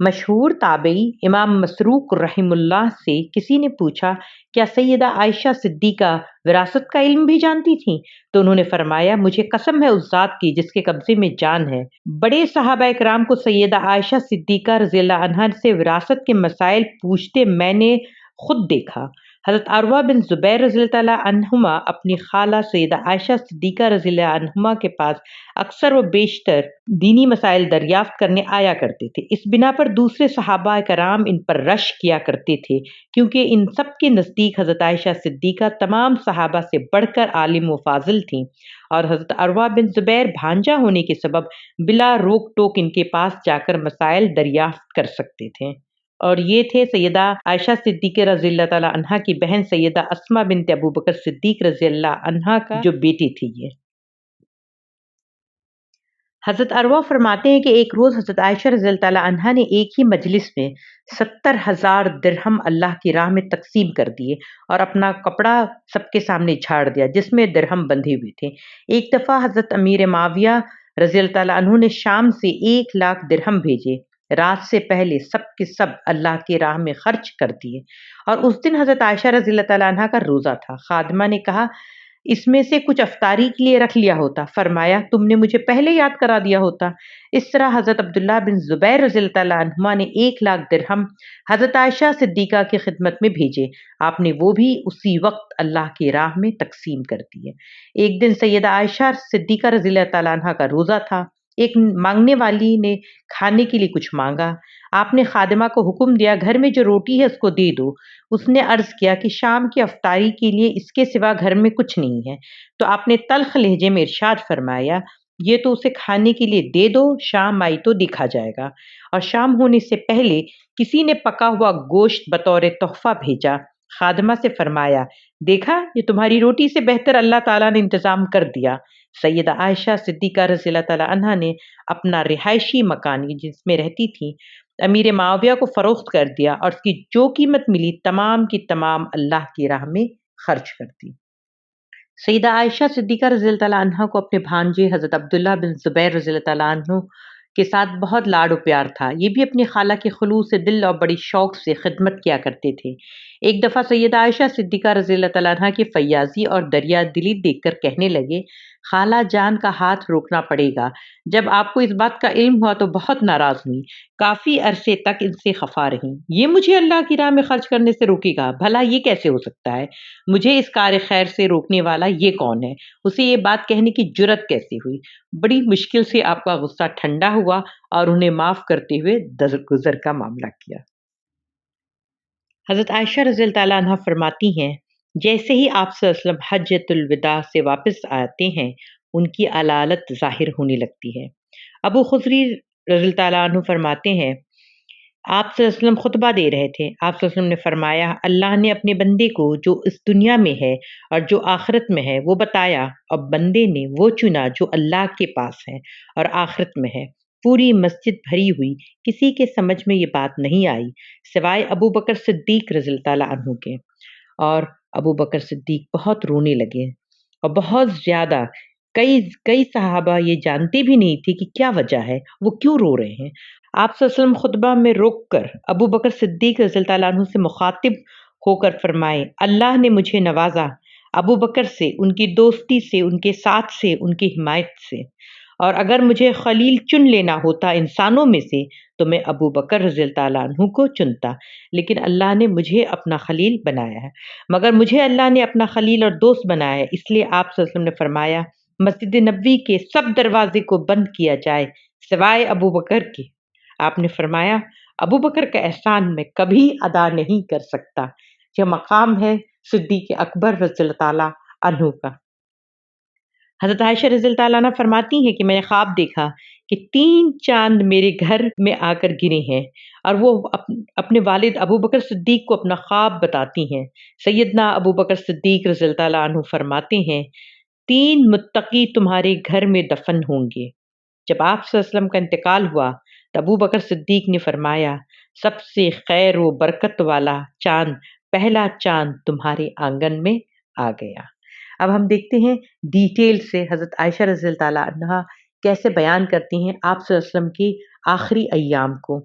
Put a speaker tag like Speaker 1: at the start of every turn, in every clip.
Speaker 1: مشہور تابعی امام مسروق رحم اللہ سے کسی نے پوچھا کیا سیدہ عائشہ صدیقہ وراثت کا علم بھی جانتی تھیں؟ تو انہوں نے فرمایا مجھے قسم ہے اس ذات کی جس کے قبضے میں جان ہے، بڑے صحابہ کرام کو سیدہ عائشہ صدیقہ رضی اللہ عنہا سے وراثت کے مسائل پوچھتے میں نے خود دیکھا۔ حضرت عروہ بن زبیر رضی اللہ تعالیٰ عنہما اپنی خالہ سیدہ عائشہ صدیقہ رضی اللہ عنہما کے پاس اکثر و بیشتر دینی مسائل دریافت کرنے آیا کرتے تھے۔ اس بنا پر دوسرے صحابہ کرام ان پر رش کیا کرتے تھے کیونکہ ان سب کے نزدیک حضرت عائشہ صدیقہ تمام صحابہ سے بڑھ کر عالم و فاضل تھیں، اور حضرت عروہ بن زبیر بھانجا ہونے کے سبب بلا روک ٹوک ان کے پاس جا کر مسائل دریافت کر سکتے تھے۔ اور یہ تھے سیدہ عائشہ صدیقہ رضی اللہ تعالیٰ عنہا کی بہن سیدہ اسماء بنت ابو بکر صدیق رضی اللہ عنہا کا جو بیٹی تھی۔ یہ حضرت عروہ فرماتے ہیں کہ ایک روز حضرت عائشہ رضی اللہ تعالیٰ عنہا نے ایک ہی مجلس میں 70,000 درہم اللہ کی راہ میں تقسیم کر دیے اور اپنا کپڑا سب کے سامنے جھاڑ دیا جس میں درہم بندھے ہوئے تھے۔ ایک دفعہ حضرت امیر معاویہ رضی اللہ تعالیٰ عنہ نے شام سے 1,00,000 درہم بھیجے، رات سے پہلے سب کے سب اللہ کی راہ میں خرچ کر دیے، اور اس دن حضرت عائشہ رضی اللہ تعالیٰ عنہا کا روزہ تھا۔ خادمہ نے کہا اس میں سے کچھ افطاری کے لیے رکھ لیا ہوتا۔ فرمایا تم نے مجھے پہلے یاد کرا دیا ہوتا۔ اس طرح حضرت عبداللہ بن زبیر رضی اللہ تعالیٰ عنہما نے 1,00,000 درہم حضرت عائشہ صدیقہ کی خدمت میں بھیجے، آپ نے وہ بھی اسی وقت اللہ کی راہ میں تقسیم کر دیے۔ ایک دن سیدہ عائشہ صدیقہ رضی اللہ تعالیٰ عنہا کا روزہ تھا۔ ایک مانگنے والی نے کھانے کے لیے کچھ مانگا، آپ نے خادمہ کو حکم دیا گھر میں جو روٹی ہے اس کو دے دو۔ اس نے عرض کیا کہ شام کی افطاری کے لیے اس کے سوا گھر میں کچھ نہیں ہے، تو آپ نے تلخ لہجے میں ارشاد فرمایا یہ تو اسے کھانے کے لیے دے دو، شام آئی تو دیکھا جائے گا۔ اور شام ہونے سے پہلے کسی نے پکا ہوا گوشت بطور تحفہ بھیجا۔ خادمہ سے فرمایا دیکھا یہ تمہاری روٹی سے بہتر اللہ تعالیٰ نے انتظام کر دیا۔ سیدہ عائشہ صدیقہ رضی اللہ تعالیٰ عنہا نے اپنا رہائشی مکان جس میں رہتی تھی امیر معاویہ کو فروخت کر دیا اور اس کی جو قیمت ملی تمام کی تمام اللہ کی راہ میں خرچ کر دی۔ سیدہ عائشہ صدیقہ رضی اللہ تعالیٰ عنہا کو اپنے بھانجے حضرت عبداللہ بن زبیر رضی اللہ تعالیٰ عنہ کے ساتھ بہت لاڈ و پیار تھا۔ یہ بھی اپنی خالہ کے خلوص دل اور بڑی شوق سے خدمت کیا کرتے تھے۔ ایک دفعہ سیدہ عائشہ صدیقہ رضی اللہ تعالیٰ عنہا کی فیاضی اور دریا دلی دیکھ کر کہنے لگے خالہ جان کا ہاتھ روکنا پڑے گا۔ جب آپ کو اس بات کا علم ہوا تو بہت ناراض ہوئی، کافی عرصے تک ان سے خفا رہیں۔ یہ مجھے اللہ کی راہ میں خرچ کرنے سے روکے گا؟ بھلا یہ کیسے ہو سکتا ہے؟ مجھے اس کار خیر سے روکنے والا یہ کون ہے؟ اسے یہ بات کہنے کی جرت کیسے ہوئی؟ بڑی مشکل سے آپ کا غصہ ٹھنڈا ہوا اور انہیں معاف کرتے ہوئے درگزر کا معاملہ کیا۔ حضرت عائشہ رضی اللہ تعالیٰ عنہ فرماتی ہیں جیسے ہی آپ صلی اللہ علیہ وسلم حجۃ الوداع سے واپس آتے ہیں ان کی علالت ظاہر ہونے لگتی ہے۔ ابو خضری رضی اللہ تعالیٰ عنہ فرماتے ہیں آپ صلی اللہ علیہ وسلم خطبہ دے رہے تھے، آپ صلی اللہ علیہ وسلم نے فرمایا اللہ نے اپنے بندے کو جو اس دنیا میں ہے اور جو آخرت میں ہے وہ بتایا، اور بندے نے وہ چنا جو اللہ کے پاس ہے اور آخرت میں ہے۔ پوری مسجد بھری ہوئی، کسی کے سمجھ میں یہ بات نہیں آئی سوائے ابو بکر صدیق رضی اللہ تعالیٰ عنہ کے، اور ابو بکر صدیق بہت رونے لگے اور بہت زیادہ۔ کئی صحابہ یہ جانتے بھی نہیں تھے کہ کیا وجہ ہے، وہ کیوں رو رہے ہیں۔ آپ صلی اللہ علیہ وسلم خطبہ میں رک کر ابو بکر صدیق رضی اللہ تعالیٰ عنہ سے مخاطب ہو کر فرمائے اللہ نے مجھے نوازا ابو بکر سے، ان کی دوستی سے، ان کے ساتھ سے، ان کی حمایت سے، اور اگر مجھے خلیل چن لینا ہوتا انسانوں میں سے تو میں ابو بکر رضی اللہ تعالیٰ عنہ کو چنتا، لیکن اللہ نے مجھے اپنا خلیل بنایا ہے۔ مگر مجھے اللہ نے اپنا خلیل اور دوست بنایا ہے، اس لیے آپ صلی اللہ علیہ وسلم نے فرمایا مسجد نبوی کے سب دروازے کو بند کیا جائے سوائے ابو بکر کے۔ آپ نے فرمایا ابو بکر کا احسان میں کبھی ادا نہیں کر سکتا۔ یہ مقام ہے صدیق اکبر رضی اللہ تعالیٰ عنہ کا۔ حضرت عائشہ رضی اللہ تعالیٰ عنہ فرماتی ہیں کہ میں نے خواب دیکھا کہ 3 چاند میرے گھر میں آ کر گرے ہیں، اور وہ اپنے والد ابو بکر صدیق کو اپنا خواب بتاتی ہیں۔ سیدنا ابو بکر صدیق رضی اللہ تعالیٰ عنہ فرماتے ہیں 3 متقی تمہارے گھر میں دفن ہوں گے۔ جب آپ صلی اللہ علیہ وسلم کا انتقال ہوا تو ابو بکر صدیق نے فرمایا سب سے خیر و برکت والا چاند، پہلا چاند تمہارے آنگن میں آ گیا۔ اب ہم دیکھتے ہیں ڈیٹیل سے حضرت عائشہ رضی اللہ تعالیٰ عنہ کیسے بیان کرتی ہیں آپ صلی اللہ علیہ وسلم کی آخری ایام کو۔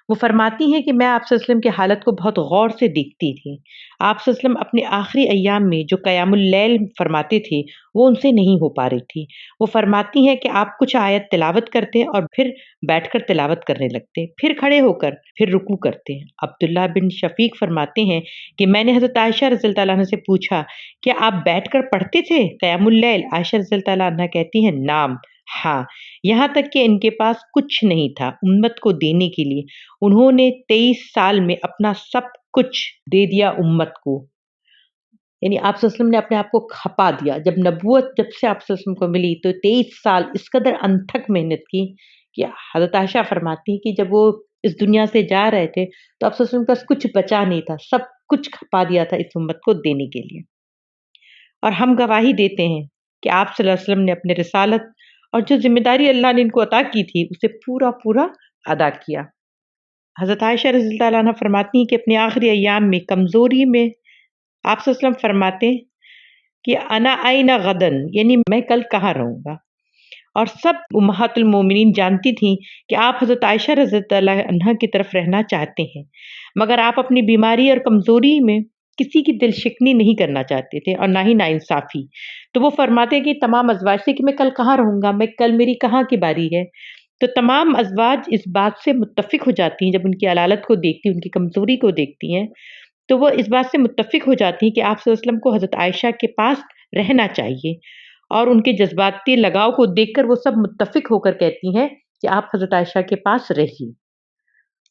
Speaker 1: وہ فرماتی ہیں کہ میں آپ صلی اللہ علیہ وسلم کی حالت کو بہت غور سے دیکھتی تھی۔ آپ صلی اللہ علیہ وسلم اپنے آخری ایام میں جو قیام اللیل فرماتے تھے وہ ان سے نہیں ہو پا رہی تھی۔ وہ فرماتی ہیں کہ آپ کچھ آیت تلاوت کرتے اور پھر بیٹھ کر تلاوت کرنے لگتے، پھر کھڑے ہو کر پھر رکوع کرتے۔ عبداللہ بن شفیق فرماتے ہیں کہ میں نے حضرت عائشہ رضی اللہ عنہ سے پوچھا کہ آپ بیٹھ کر پڑھتے تھے قیام اللیل؟ عائشہ رضی اللہ عنہ کہتی ہیں نعم، ہاں، یہاں تک کہ ان کے پاس کچھ نہیں تھا امت کو دینے کے لیے، انہوں نے 23 سال میں اپنا سب کچھ دے دیا امت کو۔ یعنی آپ صلی اللہ علیہ وسلم نے اپنے آپ کو کھپا دیا۔ جب نبوت جب سے آپ صلی اللہ علیہ وسلم کو ملی تو 23 سال اس قدر انتھک محنت کی کہ حضرت عائشہ فرماتی کہ جب وہ اس دنیا سے جا رہے تھے تو آپ صلی اللہ علیہ وسلم کے پاس کچھ بچا نہیں تھا، سب کچھ کھپا دیا تھا اس امت کو دینے کے لیے۔ اور ہم گواہی دیتے ہیں کہ آپ صلی اللہ علیہ وسلم نے اپنے رسالت اور جو ذمہ داری اللہ نے ان کو عطا کی تھی اسے پورا پورا ادا کیا۔ حضرت عائشہ رضی اللہ عنہ فرماتی ہیں کہ اپنے آخری ایام میں کمزوری میں آپ صلی اللہ علیہ وسلم فرماتے ہیں کہ انا این غدن، یعنی میں کل کہاں رہوں گا۔ اور سب امہات المومنین جانتی تھیں کہ آپ حضرت عائشہ رضی اللہ عنہ کی طرف رہنا چاہتے ہیں، مگر آپ اپنی بیماری اور کمزوری میں کسی کی دل شکنی نہیں کرنا چاہتے تھے اور نہ ہی ناانصافی۔ تو وہ فرماتے کہ تمام ازواج سے کہ میں کل کہاں رہوں گا، میں کل میری کہاں کی باری ہے۔ تو تمام ازواج اس بات سے متفق ہو جاتی ہیں، جب ان کی علالت کو دیکھتی ہیں، ان کی کمزوری کو دیکھتی ہیں تو وہ اس بات سے متفق ہو جاتی ہیں کہ آپ صلی اللہ علیہ وسلم کو حضرت عائشہ کے پاس رہنا چاہیے، اور ان کے جذباتی لگاؤ کو دیکھ کر وہ سب متفق ہو کر کہتی ہیں کہ آپ حضرت عائشہ کے پاس رہیے۔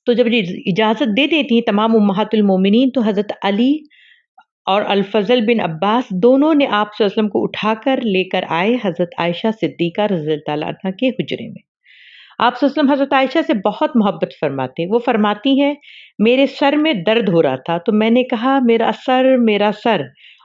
Speaker 1: تو جب یہ اجازت دے دیتی ہیں تمام امہات المومنین تو حضرت علی اور الفضل بن عباس دونوں نے آپ صلی اللہ علیہ وسلم کو اٹھا کر لے کر آئے حضرت عائشہ صدیقہ رضی اللہ عنہا کے حجرے میں۔ آپ صلی اللہ علیہ وسلم حضرت عائشہ سے بہت محبت فرماتے، وہ فرماتی ہیں میرے سر میں درد ہو رہا تھا تو میں نے کہا میرا سر میرا سر۔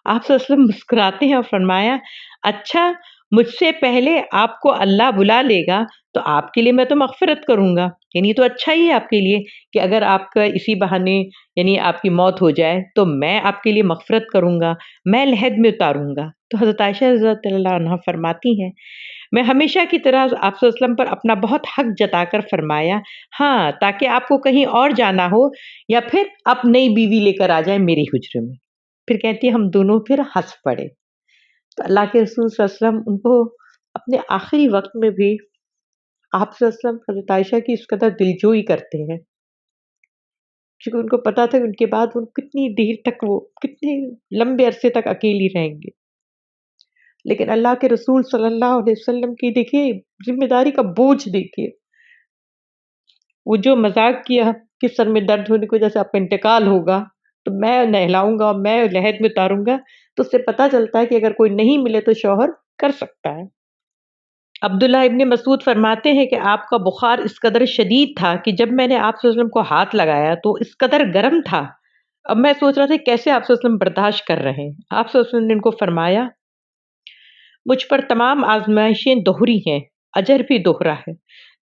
Speaker 1: آپ صلی اللہ علیہ وسلم مسکراتے ہیں اور فرمایا اچھا، مجھ سے پہلے آپ کو اللہ بلا لے گا تو آپ کے لیے میں تو مغفرت کروں گا، یعنی تو اچھا ہی ہے آپ کے لیے کہ اگر آپ کا اسی بہانے یعنی آپ کی موت ہو جائے تو میں آپ کے لیے مغفرت کروں گا، میں لحد میں اتاروں گا۔ تو حضرت عائشہ رضی اللہ عنہا فرماتی ہیں میں ہمیشہ کی طرح آپ صلی اللہ علیہ وسلم پر اپنا بہت حق جتا کر فرمایا ہاں، تاکہ آپ کو کہیں اور جانا ہو یا پھر آپ نئی بیوی لے کر آ جائیں میرے حجرے میں۔ پھر کہتی ہے ہم دونوں پھر ہنس پڑے۔ تو اللہ کے رسول صلی اللہ علیہ وسلم ان کو اپنے آخری وقت میں بھی آپ صلی اللہ علیہ وسلم حضرت عائشہ کی اس قدر دلجوئی کرتے ہیں، کیونکہ ان کو پتا تھا کہ ان کے بعد وہ کتنی دیر تک وہ کتنے لمبے عرصے تک اکیلی رہیں گے، لیکن اللہ کے رسول صلی اللہ علیہ وسلم کی دیکھیے ذمہ داری کا بوجھ دیکھیے، وہ جو مذاق کیا کہ سر میں درد ہونے کی وجہ سے آپ کا انتقال ہوگا تو میں نہلاؤں گا اور میں لحد میں اتاروں گا، تو اس سے پتہ چلتا ہے کہ اگر کوئی نہیں ملے تو شوہر کر سکتا ہے۔ عبداللہ ابن مسعود فرماتے ہیں کہ آپ کا بخار اس قدر شدید تھا کہ جب میں نے آپ صلی اللہ علیہ وسلم کو ہاتھ لگایا تو اس قدر گرم تھا، اب میں سوچ رہا تھا کیسے آپ صلی اللہ علیہ وسلم برداشت کر رہے ہیں۔ آپ صلی اللہ علیہ وسلم نے ان کو فرمایا مجھ پر تمام آزمائشیں دوہری ہیں، اجر بھی دوہرا ہے۔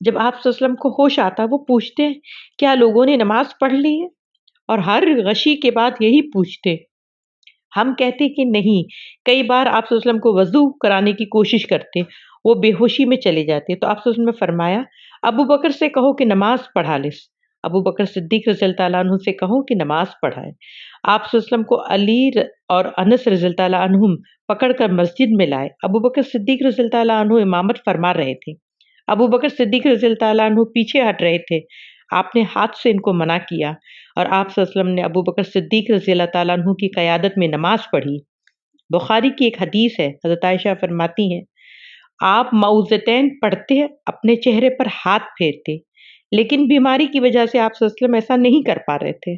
Speaker 1: جب آپ صلی اللہ علیہ وسلم کو ہوش آتا وہ پوچھتے کیا لوگوں نے نماز پڑھ لی ہے، اور ہر غشی کے بعد یہی پوچھتے، ہم کہتے کہ نہیں۔ کئی بار آپ صلی اللہ علیہ وسلم کو وضو کرانے کی کوشش کرتے، وہ بے ہوشی میں چلے جاتے تو آپ صلی اللہ علیہ وسلم نے فرمایا ابو بکر سے کہو کہ نماز پڑھا لے، ابو بکر صدیق رضی اللہ عنہ سے کہو کہ نماز پڑھائے۔ آپ صلی اللہ علیہ وسلم کو علی اور انس رضی اللہ عنہم پکڑ کر مسجد میں لائے، ابو بکر صدیق رضی اللہ عنہ امامت فرما رہے تھے، ابو بکر صدیق رضی اللہ عنہ پیچھے ہٹ رہے تھے، آپ نے ہاتھ سے ان کو منع کیا اور آپ صلی اللہ علیہ وسلم نے ابو بکر صدیق رضی اللہ تعالیٰ عنہ کی قیادت میں نماز پڑھی۔ بخاری کی ایک حدیث ہے، حضرت عائشہ فرماتی ہیں آپ معوذتین پڑھتے اپنے چہرے پر ہاتھ پھیرتے، لیکن بیماری کی وجہ سے آپ صلی اللہ علیہ وسلم ایسا نہیں کر پا رہے تھے۔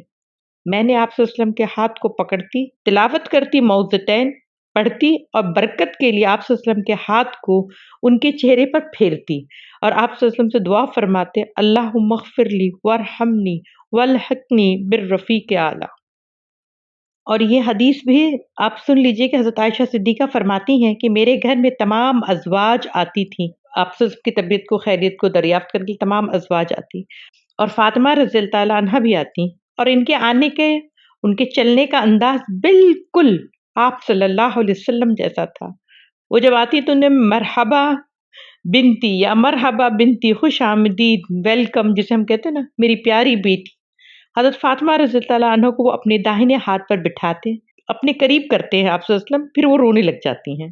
Speaker 1: میں نے آپ صلی اللہ علیہ وسلم کے ہاتھ کو پکڑتی، تلاوت کرتی، معوذتین پڑھتی اور برکت کے لیے آپ صلی اللہ علیہ وسلم کے ہاتھ کو ان کے چہرے پر پھیرتی اور آپ صلی اللہ علیہ وسلم سے دعا فرماتے اللہم اغفر لی وارحمنی والحقنی بالرفیق اعلیٰ۔ اور یہ حدیث بھی آپ سن لیجئے کہ حضرت عائشہ صدیقہ فرماتی ہیں کہ میرے گھر میں تمام ازواج آتی تھیں، آپ صلی اللہ علیہ وسلم کی طبیعت کو خیریت کو دریافت کر کے تمام ازواج آتی اور فاطمہ رضی اللہ عنہا بھی آتی، اور ان کے آنے کے ان کے چلنے کا انداز بالکل آپ صلی اللہ علیہ وسلم جیسا تھا۔ وہ جب آتی تو انہیں مرحبا بنتی یا مرحبا بنتی، خوش آمدید، ویلکم جسے ہم کہتے ہیں نا، میری پیاری بیٹی. حضرت فاطمہ رضی اللہ عنہ کو وہ اپنے داہنے ہاتھ پر بٹھاتے، اپنے قریب کرتے ہیں آپ صلی اللہ علیہ وسلم، پھر وہ رونے لگ جاتی ہیں،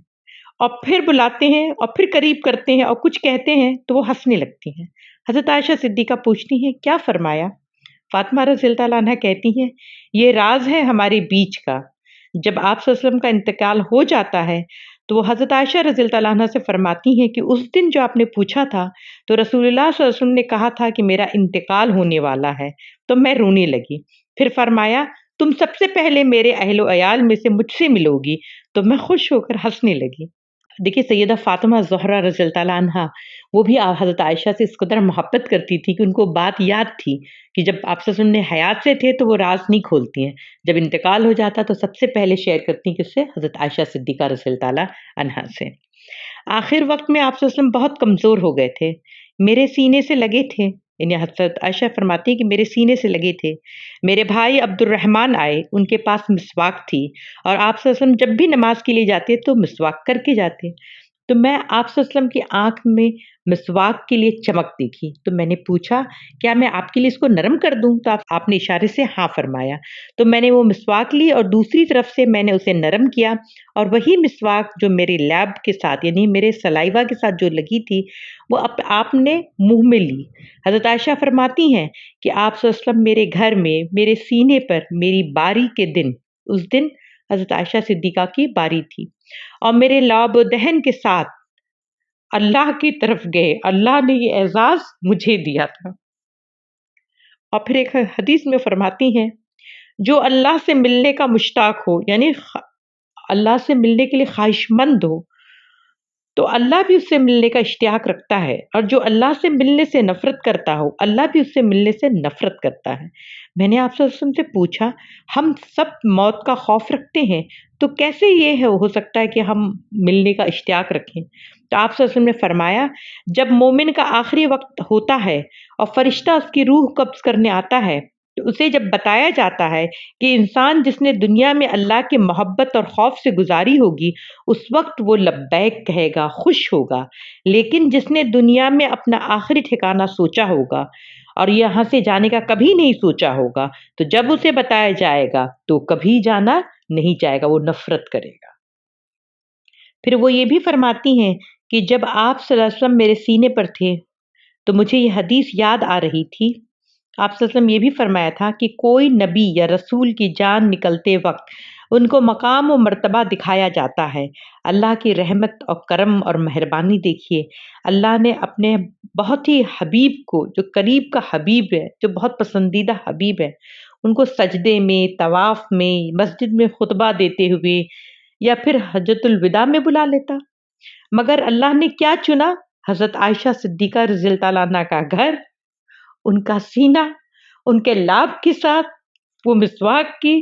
Speaker 1: اور پھر بلاتے ہیں اور پھر قریب کرتے ہیں اور کچھ کہتے ہیں تو وہ ہنسنے لگتی ہیں. حضرت عائشہ صدیقہ پوچھتی ہیں کیا فرمایا؟ فاطمہ رضی اللہ عنہ کہتی ہیں یہ راز ہے ہمارے بیچ کا. جب آپ صلی اللہ علیہ وسلم کا انتقال ہو جاتا ہے تو وہ حضرت عائشہ رضی اللہ عنہ سے فرماتی ہیں کہ اس دن جو آپ نے پوچھا تھا تو رسول اللہ صلی اللہ علیہ وسلم نے کہا تھا کہ میرا انتقال ہونے والا ہے، تو میں رونے لگی. پھر فرمایا تم سب سے پہلے میرے اہل و عیال میں سے مجھ سے ملو گی، تو میں خوش ہو کر ہنسنے لگی. دیکھیے سیدہ فاطمہ زہرا رضی اللہ عنہا وہ بھی حضرت عائشہ سے اس قدر محبت کرتی تھی کہ ان کو بات یاد تھی کہ جب آپ صلی اللہ علیہ وسلم نے حیات سے تھے تو وہ راز نہیں کھولتی ہیں، جب انتقال ہو جاتا تو سب سے پہلے شیئر کرتی ہیں کس سے؟ حضرت عائشہ صدیقہ رضی اللہ عنہا سے. آخر وقت میں آپ صلی اللہ علیہ وسلم بہت کمزور ہو گئے تھے، میرے سینے سے لگے تھے، یعنی حضرت عائشہ فرماتی ہیں کہ میرے سینے سے لگے تھے. میرے بھائی عبد الرحمن آئے، ان کے پاس مسواک تھی، اور آپ صلی اللہ علیہ وسلم جب بھی نماز کے لیے جاتے تو مسواک کر کے جاتے. تو میں آپ صلی اللہ علیہ وسلم کی آنکھ میں مسواک کے لیے چمک دیکھی، تو میں نے پوچھا کیا میں آپ کے لیے اس کو نرم کر دوں؟ تو آپ نے اشارے سے ہاں فرمایا. تو میں نے وہ مسواک لی اور دوسری طرف سے میں نے اسے نرم کیا، اور وہی مسواک جو میرے لیب کے ساتھ یعنی میرے سلائیوا کے ساتھ جو لگی تھی وہ آپ نے منہ میں لی. حضرت عائشہ فرماتی ہیں کہ آپ صلی اللہ علیہ وسلم میرے گھر میں میرے سینے پر میری باری کے دن، اس دن حضرت عائشہ صدیقہ کی باری تھی، اور میرے لعب و دہن کے ساتھ اللہ کی طرف گئے، اللہ نے یہ اعزاز مجھے دیا تھا. اور پھر ایک حدیث میں فرماتی ہیں جو اللہ سے ملنے کا مشتاق ہو، یعنی اللہ سے ملنے کے لیے خواہش مند ہو، تو اللہ بھی اس سے ملنے کا اشتیاق رکھتا ہے، اور جو اللہ سے ملنے سے نفرت کرتا ہو اللہ بھی اس سے ملنے سے نفرت کرتا ہے. میں نے آپ صلی اللہ علیہ وسلم سے پوچھا ہم سب موت کا خوف رکھتے ہیں تو کیسے یہ ہو سکتا ہے کہ ہم ملنے کا اشتیاق رکھیں؟ تو آپ صلی اللہ علیہ وسلم نے فرمایا جب مومن کا آخری وقت ہوتا ہے اور فرشتہ اس کی روح قبض کرنے آتا ہے تو اسے جب بتایا جاتا ہے کہ انسان جس نے دنیا میں اللہ کی محبت اور خوف سے گزاری ہوگی اس وقت وہ لبیک کہے گا، خوش ہوگا، لیکن جس نے دنیا میں اپنا آخری ٹھکانہ سوچا ہوگا اور یہاں سے جانے کا کبھی نہیں سوچا ہوگا تو جب اسے بتایا جائے گا تو کبھی جانا نہیں چاہے گا، وہ نفرت کرے گا. پھر وہ یہ بھی فرماتی ہیں کہ جب آپ صلی اللہ علیہ وسلم میرے سینے پر تھے تو مجھے یہ حدیث یاد آ رہی تھی. آپ صلی اللہ علیہ وسلم یہ بھی فرمایا تھا کہ کوئی نبی یا رسول کی جان نکلتے وقت ان کو مقام و مرتبہ دکھایا جاتا ہے. اللہ کی رحمت اور کرم اور مہربانی دیکھیے، اللہ نے اپنے بہت ہی حبیب کو، جو قریب کا حبیب ہے، جو بہت پسندیدہ حبیب ہے، ان کو سجدے میں، طواف میں، مسجد میں خطبہ دیتے ہوئے یا پھر حجۃ الوداع میں بلا لیتا، مگر اللہ نے کیا چنا؟ حضرت عائشہ صدیقہ رضی اللہ عنہ کا گھر، ان کا سینہ، ان کے لاب کے ساتھ وہ مسواک کی،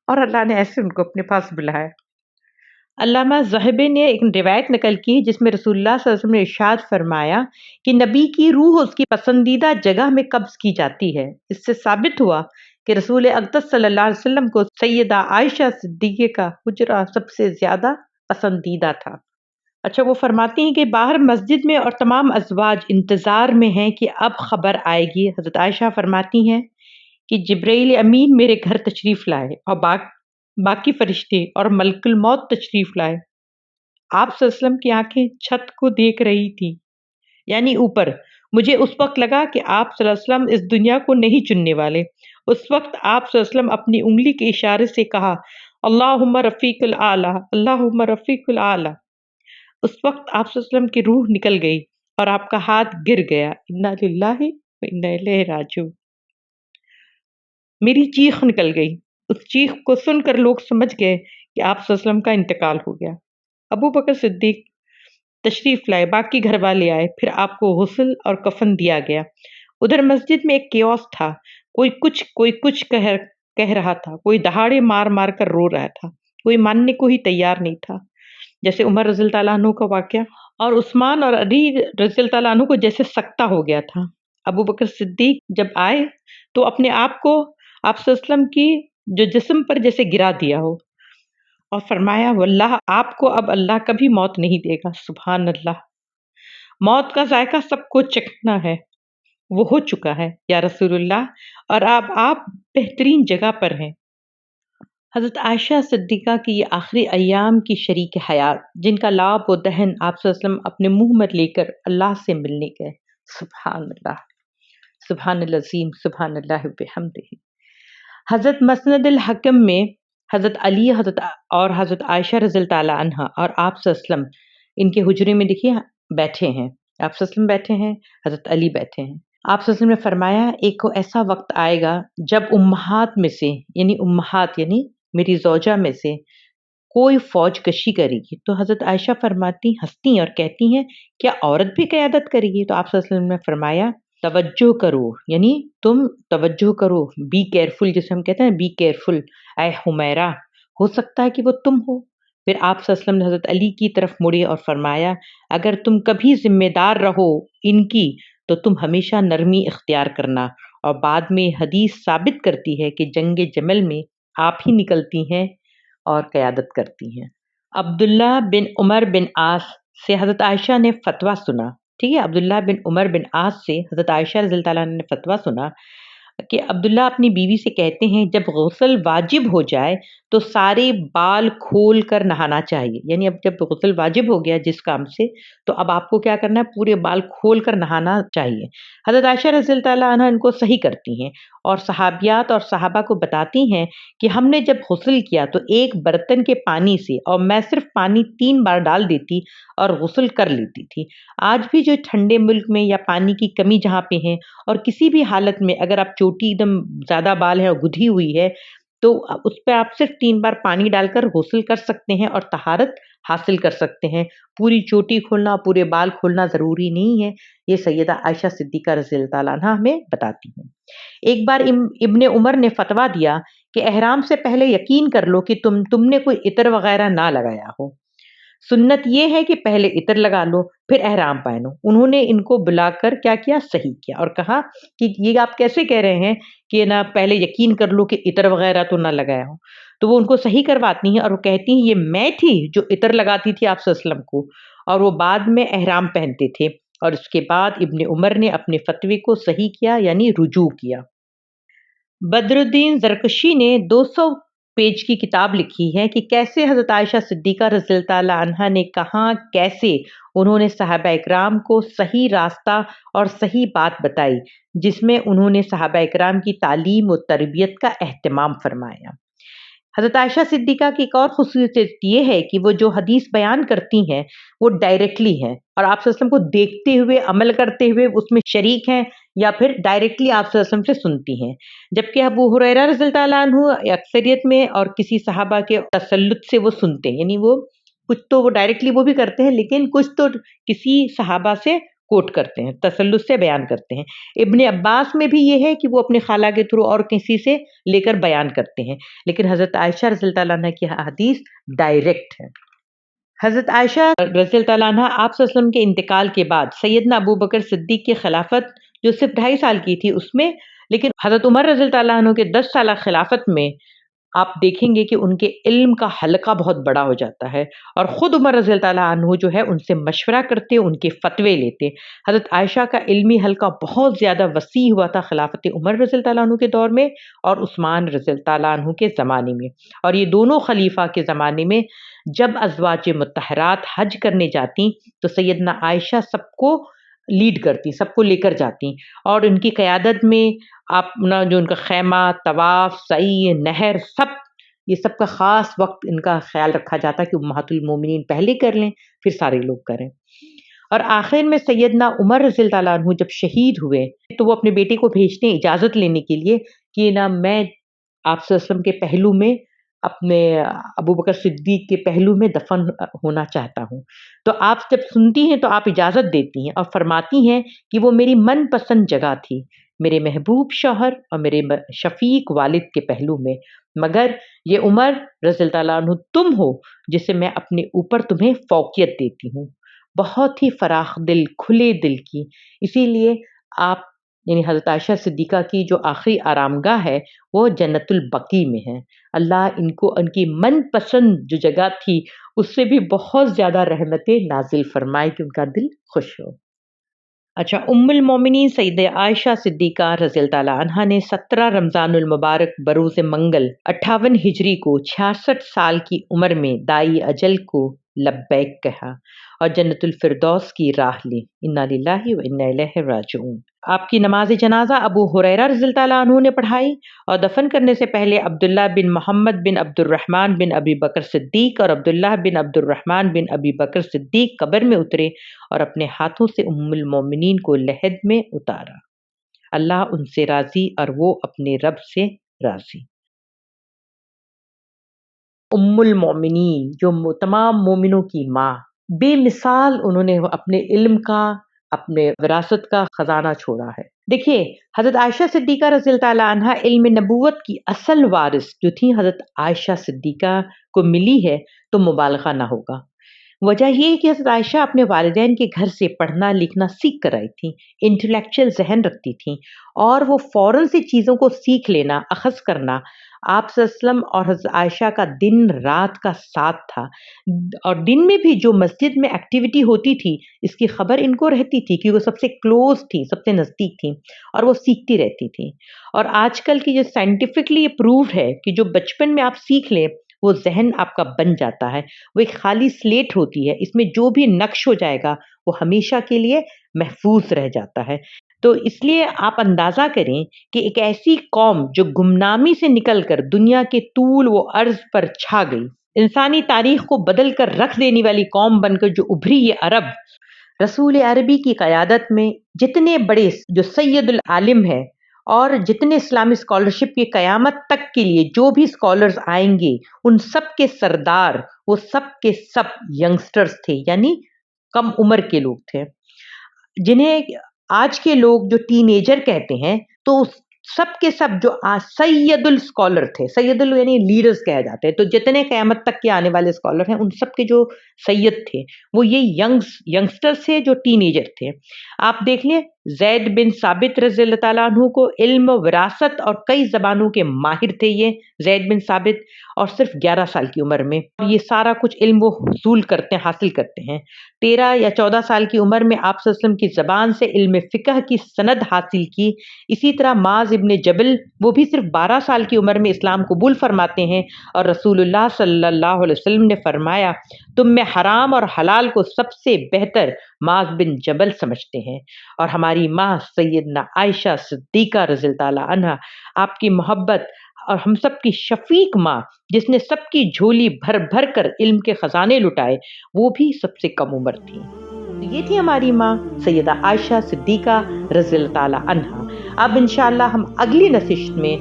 Speaker 1: اور اللہ نے ایسے ان کو اپنے پاس بلایا. علامہ ذہبی نے ایک روایت نقل کی جس میں رسول اللہ صلی اللہ علیہ وسلم نے ارشاد فرمایا کہ نبی کی روح اس کی پسندیدہ جگہ میں قبض کی جاتی ہے. اس سے ثابت ہوا کہ رسول اقدس صلی اللہ علیہ وسلم کو سیدہ عائشہ صدیقہ کا حجرہ سب سے زیادہ پسندیدہ تھا. اچھا، وہ فرماتی ہیں کہ باہر مسجد میں اور تمام ازواج انتظار میں ہیں کہ اب خبر آئے گی. حضرت عائشہ فرماتی ہیں کہ جبرائیل امین میرے گھر تشریف لائے اور باقی فرشتے اور ملک الموت تشریف لائے. آپ صلی اللہ علیہ وسلم کی آنکھیں چھت کو دیکھ رہی تھی، یعنی اوپر. مجھے اس وقت لگا کہ آپ صلی اللہ علیہ وسلم اس دنیا کو نہیں چننے والے. اس وقت آپ صلی اللہ علیہ وسلم اپنی انگلی کے اشارے سے کہا اللہم رفیق الاعلی، اللہم رفیق الاعلی. اس وقت آپ صلی اللہ علیہ وسلم کی روح نکل گئی اور آپ کا ہاتھ گر گیا. انا للہ و انا الیہ راجعون. میری چیخ نکل گئی. اس چیخ کو سن کر لوگ سمجھ گئے کہ آپ صلی اللہ علیہ وسلم کا انتقال ہو گیا. ابو بکر صدیق تشریف لائے، باقی گھر والے آئے، پھر آپ کو غسل اور کفن دیا گیا. ادھر مسجد میں ایک کیوس تھا، کوئی کچھ کہہ رہا تھا، کوئی دہاڑے مار مار کر رو رہا تھا، کوئی ماننے کو ہی تیار نہیں تھا، جیسے عمر رضی اللہ عنہ کا واقعہ، اور عثمان اور علی رضی اللہ عنہ کو جیسے سکتہ ہو گیا تھا. ابو بکر صدیق جب آئے تو اپنے آپ کو آپ صلی اللہ علیہ وسلم کی جو جسم پر جیسے گرا دیا ہو، اور فرمایا واللہ آپ کو اب اللہ کبھی موت نہیں دے گا۔ سبحان اللہ، موت کا ذائقہ سب کو چکھنا ہے، وہ ہو چکا ہے یا رسول اللہ، اور آپ بہترین جگہ پر ہیں۔ حضرت عائشہ صدیقہ کی یہ آخری ایام کی شریک حیات، جن کا لعاب و دہن آپ صلی اللہ علیہ وسلم اپنے منہ میں لے کر اللہ سے ملنے گئے۔ سبحان اللہ، سبحان العظیم، سبحان اللہ بحمدہ۔ حضرت مسند الحکم میں حضرت علی اور حضرت عائشہ رضی اللہ تعالیٰ عنہ اور آپ صلی اللہ علیہ وسلم ان کے حجرے میں دیکھیے بیٹھے ہیں، آپ صلی اللہ علیہ وسلم بیٹھے ہیں، حضرت علی بیٹھے ہیں۔ آپ صلی اللہ علیہ وسلم نے فرمایا ایک ایسا وقت آئے گا جب امہات میں سے، امہات یعنی میری زوجہ میں سے کوئی فوج کشی کرے گی، تو حضرت عائشہ فرماتی ہنستی اور کہتی ہیں کیا عورت بھی قیادت کرے گی؟ تو آپ صلی اللہ علیہ وسلم نے فرمایا توجہ کرو، تم توجہ کرو، بی کیئرفل، جسے ہم کہتے ہیں بی کیئرفل اے حمیرہ، ہو سکتا ہے کہ وہ تم ہو۔ پھر آپ صلی اللہ علیہ وسلم نے حضرت علی کی طرف مڑے اور فرمایا اگر تم کبھی ذمہ دار رہو ان کی تو تم ہمیشہ نرمی اختیار کرنا، اور بعد میں حدیث ثابت کرتی ہے کہ جنگ جمل میں آپ ہی نکلتی ہیں اور قیادت کرتی ہیں۔ عبداللہ بن عمر بن عاص سے حضرت عائشہ نے فتویٰ سنا، ٹھیک ہے، عبداللہ بن عمر بن عاص سے حضرت عائشہ رضی اللہ تعالیٰ عنہ نے فتویٰ سنا کہ عبداللہ اپنی بیوی سے کہتے ہیں جب غسل واجب ہو جائے تو سارے بال کھول کر نہانا چاہیے، اب جب غسل واجب ہو گیا جس کام سے تو اب آپ کو کیا کرنا ہے، پورے بال کھول کر نہانا چاہیے۔ حضرت عائشہ رضی اللہ تعالیٰ عنہ ان کو صحیح کرتی ہیں اور صحابیات اور صحابہ کو بتاتی ہیں کہ ہم نے جب غسل کیا تو ایک برتن کے پانی سے، اور میں صرف پانی 3 بار ڈال دیتی اور غسل کر لیتی تھی۔ آج بھی جو ٹھنڈے ملک میں یا پانی کی کمی جہاں پہ ہیں اور کسی بھی حالت میں اگر آپ چوٹی ایک دم زیادہ بال ہے اور گدھی ہوئی ہے تو اس پہ آپ صرف 3 بار پانی ڈال کر غسل کر سکتے ہیں اور طہارت حاصل کر سکتے ہیں، پوری چوٹی کھولنا، پورے بال کھولنا ضروری نہیں ہے۔ یہ سیدہ عائشہ صدیقہ رضی اللہ تعالیٰ عنہ ہمیں بتاتی ہیں۔ ایک بار ابن عمر نے فتویٰ دیا کہ احرام سے پہلے یقین کر لو کہ تم نے کوئی عطر وغیرہ نہ لگایا ہو، سنت یہ ہے کہ پہلے عطر لگا لو پھر احرام پہنو۔ انہوں نے ان کو بلا کر کیا کیا، صحیح کیا، اور کہا کہ یہ آپ کیسے کہہ رہے ہیں کہ نہ پہلے یقین کر لو کہ عطر وغیرہ تو نہ لگایا ہو؟ تو وہ ان کو صحیح کرواتی ہیں اور وہ کہتی ہیں یہ میں تھی جو عطر لگاتی تھی آپ صلی اللہ علیہ وسلم کو، اور وہ بعد میں احرام پہنتے تھے، اور اس کے بعد ابن عمر نے اپنے فتوے کو صحیح کیا، رجوع کیا۔ بدر الدین زرکشی نے 200 پیج کی کتاب لکھی ہے کہ کیسے حضرت عائشہ صدیقہ رضی اللہ تعالیٰ عنہا نے کہاں کیسے انہوں نے صحابہ اکرام کو صحیح راستہ اور صحیح بات بتائی، جس میں انہوں نے صحابہ اکرام کی تعلیم و تربیت کا اہتمام فرمایا۔ حضرت عائشہ صدیقہ کی ایک اور خصوصیت یہ ہے کہ وہ جو حدیث بیان کرتی ہیں وہ ڈائریکٹلی ہیں، اور آپ صلی اللہ علیہ وسلم کو دیکھتے ہوئے عمل کرتے ہوئے اس میں شریک ہیں، یا پھر ڈائریکٹلی آپ صلی اللہ علیہ وسلم سے سنتی ہیں۔ جبکہ ابو ہریرہ رضی اللہ تعالیٰ عنہ اکثریت میں اور کسی صحابہ کے تسلط سے وہ سنتے ہیں، وہ کچھ تو وہ ڈائریکٹلی وہ بھی کرتے ہیں لیکن کچھ تو کسی صحابہ سے کوٹ کرتے ہیں، تسلط سے بیان کرتے ہیں۔ ابن عباس میں بھی یہ ہے کہ وہ اپنے خالہ کے تھرو اور کسی سے لے کر بیان کرتے ہیں، لیکن حضرت عائشہ رضی اللہ تعالیٰ عنہ کی حدیث ڈائریکٹ ہے۔ حضرت عائشہ رضی اللہ تعالیٰ عنہ آپ صلی اللہ علیہ وسلم کے انتقال کے بعد سیدنا ابو بکر صدیق کی خلافت جو صرف 2.5 سال کی تھی اس میں، لیکن حضرت عمر رضی اللہ تعالیٰ عنہ کے 10 سالہ خلافت میں آپ دیکھیں گے کہ ان کے علم کا حلقہ بہت بڑا ہو جاتا ہے، اور خود عمر رضی اللہ تعالیٰ عنہ جو ہے ان سے مشورہ کرتے، ان کے فتوے لیتے۔ حضرت عائشہ کا علمی حلقہ بہت زیادہ وسیع ہوا تھا خلافت عمر رضی اللہ تعالیٰ عنہ کے دور میں اور عثمان رضی اللہ تعالیٰ عنہ کے زمانے میں، اور یہ دونوں خلیفہ کے زمانے میں جب ازواج مطہرات حج کرنے جاتی تو سیدنا عائشہ سب کو لیڈ کرتی، سب کو لے کر جاتی، اور ان کی قیادت میں آپ جو ان کا خیمہ، طواف، سعی، نہر، یہ سب کا خاص وقت ان کا خیال رکھا جاتا کہ امہات المومنین پہلے کر لیں پھر سارے لوگ کریں۔ اور آخر میں سیدنا عمر رضی اللہ تعالیٰ عنہ جب شہید ہوئے تو وہ اپنے بیٹے کو بھیجتے ہیں اجازت لینے کے لیے کہ میں آپ صلی اللہ علیہ وسلم کے پہلو میں، اپنے ابو بکر صدیق کے پہلو میں دفن ہونا چاہتا ہوں۔ تو آپ جب سنتی ہیں تو آپ اجازت دیتی ہیں اور فرماتی ہیں کہ وہ میری من پسند جگہ تھی، میرے محبوب شوہر اور میرے شفیق والد کے پہلو میں، مگر یہ عمر رضی اللہ تعالیٰ عنہ تم ہو جسے میں اپنے اوپر تمہیں فوقیت دیتی ہوں، بہت ہی فراخ دل، کھلے دل کی، اسی لیے آپ یعنی حضرت عائشہ صدیقہ کی جو آخری آرامگاہ ہے وہ جنت البقیع میں ہے. اللہ ان کو ان کی من پسند جو جگہ تھی اس سے بھی بہت زیادہ رحمتیں نازل فرمائے کہ ان کا دل خوش ہو. اچھا، ام المومنین سیدہ عائشہ صدیقہ رضی اللہ تعالیٰ عنہا نے 17 رمضان المبارک بروز منگل 58 ہجری کو 66 سال کی عمر میں دائی اجل کو لبیک کہا اور جنت الفردوس کی راہ لی. انا للہ و انا الیہ راجعون. آپ کی نماز جنازہ ابو ہریرہ رضی اللہ تعالیٰ عنہ نے پڑھائی اور دفن کرنے سے پہلے عبداللہ بن محمد بن عبد الرحمن بن ابی بکر صدیق اور عبداللہ بن عبد الرحمن بن ابی بکر صدیق قبر میں اترے اور اپنے ہاتھوں سے ام المومنین کو لحد میں اتارا. اللہ ان سے راضی اور وہ اپنے رب سے راضی. ام المومنین جو تمام مومنوں کی ماں، بے مثال انہوں نے اپنے علم کا، اپنے وراثت کا خزانہ چھوڑا ہے. دیکھیے، حضرت عائشہ صدیقہ رضی اللہ تعالیٰ عنہ علم نبوت کی اصل وارث جو تھی حضرت عائشہ صدیقہ کو ملی ہے تو مبالغہ نہ ہوگا. وجہ یہ ہے کہ حضرت عائشہ اپنے والدین کے گھر سے پڑھنا لکھنا سیکھ کر آئی تھیں، انٹلیکچوئل ذہن رکھتی تھیں اور وہ فوراً سے چیزوں کو سیکھ لینا، اخذ کرنا آپ صلی اللہ علیہ وسلم اور حضرت عائشہ کا دن رات کا ساتھ تھا. اور دن میں بھی جو مسجد میں ایکٹیویٹی ہوتی تھی اس کی خبر ان کو رہتی تھی کہ وہ سب سے کلوز تھی، سب سے نزدیک تھیں اور وہ سیکھتی رہتی تھیں. اور آج کل کی جو سائنٹیفکلی اپرووڈ ہے کہ جو بچپن میں آپ سیکھ لیں وہ ذہن آپ کا بن جاتا ہے، وہ ایک خالی سلیٹ ہوتی ہے، اس میں جو بھی نقش ہو جائے گا وہ ہمیشہ کے لیے محفوظ رہ جاتا ہے. تو اس لیے آپ اندازہ کریں کہ ایک ایسی قوم جو گمنامی سے نکل کر دنیا کے طول و عرض پر چھا گئی، انسانی تاریخ کو بدل کر رکھ دینے والی قوم بن کر جو ابھری، یہ عرب، رسول عربی کی قیادت میں جتنے بڑے جو سید العالم ہے اور جتنے اسلامی اسکالرشپ کی قیامت تک کے لیے جو بھی اسکالرز آئیں گے ان سب کے سردار وہ سب کے سب ینگسٹرز تھے، یعنی کم عمر کے لوگ تھے جنہیں آج کے لوگ جو ٹین ایجر کہتے ہیں. تو سب کے سب جو سید الاسکالر تھے، سید یعنی لیڈرز کہے جاتے ہیں، تو جتنے قیامت تک کے آنے والے اسکالر ہیں ان سب کے جو سید تھے وہ یہ ینگسٹر تھے جو ٹین ایجر تھے. آپ دیکھ لیں زید بن ثابت رضی اللہ تعالیٰ عنہ کو علم وراثت اور کئی زبانوں کے ماہر تھے یہ زید بن ثابت، اور صرف 11 سال کی عمر میں یہ سارا کچھ علم وہ حاصل کرتے ہیں. 13 یا 14 سال کی عمر میں آپ صلی اللہ علیہ وسلم کی زبان سے علم فقہ کی سند حاصل کی. اسی طرح معاذ ابن جبل وہ بھی صرف 12 سال کی عمر میں اسلام قبول فرماتے ہیں اور رسول اللہ صلی اللہ علیہ وسلم نے فرمایا تم میں حرام اور حلال کو سب سے بہتر معاذ بن جبل سمجھتے ہیں. اور ہماری ماں سیدنا عائشہ صدیقہ رضی اللہ تعالیٰ عنہا، آپ کی محبت اور ہم سب کی شفیق ماں جس نے سب کی جھولی بھر بھر کر علم کے خزانے لٹائے، وہ بھی سب سے کم عمر تھی. یہ تھی ہماری ماں سیدہ عائشہ صدیقہ رضی اللہ تعالیٰ عنہا. اب انشاءاللہ ہم اگلی نشست میں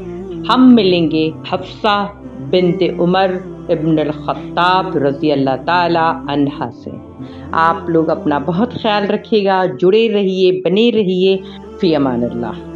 Speaker 1: ہم ملیں گے حفصہ بنت عمر ابن الخطاب رضی اللہ تعالیٰ عنہا سے. آپ لوگ اپنا بہت خیال رکھیے گا، جڑے رہیے، بنے رہیے. فی امان اللہ.